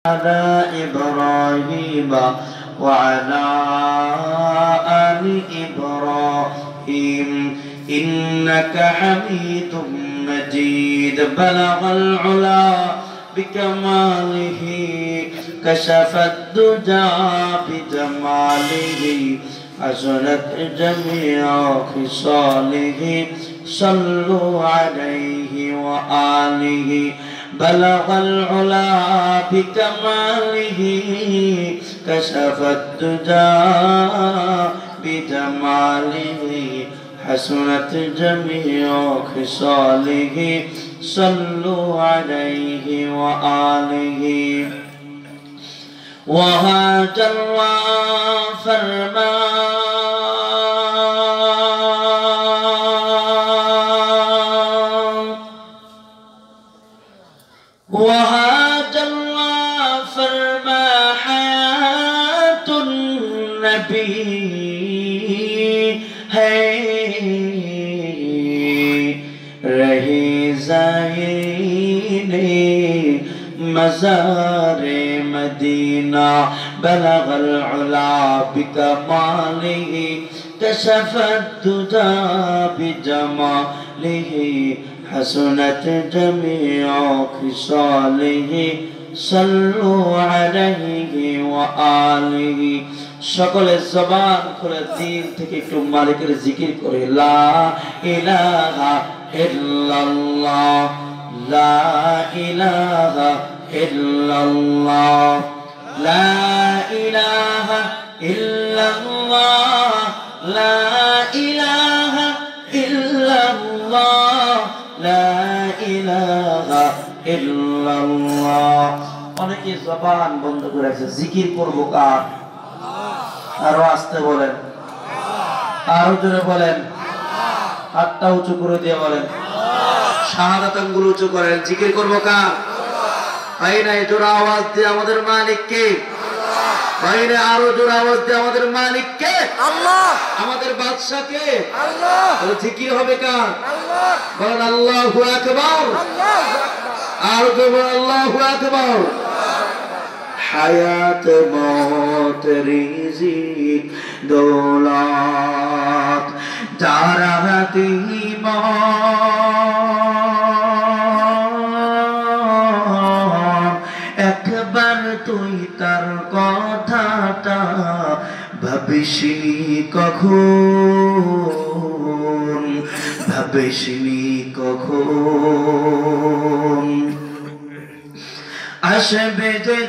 على إبراهيم وعلى آل إبراهيم إنك حميد مجيد بلغ العلا بكماله كشف الدجى بجماله حسنت جميع خصاله صلوا عليه وآله بلغ العلا بكماله كشف الدجى بجماله حسنت جميع خصاله صلوا عليه وآله وهاجر وفرما حياة النبي है रही ज़ाहिने मज़ारे मदीना बलगल उला बिकमालिही कशफत दुजा बिजमालिही हसनत जमीअ खिसालिही सल्लु अलैहि व आलिही সকলে জবান খুলে দিল থেকে একটু মালিকের জিকির করে লা ইলাহা ইল্লাল্লাহ লা ইলাহা ইল্লাল্লাহ লা ইলাহা ইল্লাল্লাহ লা ইলাহা ইল্লাল্লাহ লা ইলাহা ইল্লাল্লাহ। অনেকে জবান বন্ধ করে আছে, জিকির করব কার? আরো আস্তে বলেন, আরো জোরে বলেন, হাতটা উঁচু করে দিয়ে বলেন, শাহাদাত আঙ্গুল উঁচু করেন। জিকির করব কার? ভাই নাই জোরে আওয়াজ দিয়ে আমাদের মালিক কে? ভাই না আরো জোরে আওয়াজ দিয়ে আমাদের মালিক কে? আল্লাহ। আমাদের বাদশা কে? আল্লাহ। তাহলে জিকির হবে কার? আল্লাহ। বলেন আল্লাহু আকবার। আল্লাহু আকবার। আরো জোরে বলেন আল্লাহু আকবার। হায়াত মৌত রিজিক দৌলত যারা হাতিম একবার তুই তার কথাটা ভাবিসনি কখন, ভাবিসনি কখন আসবে যদি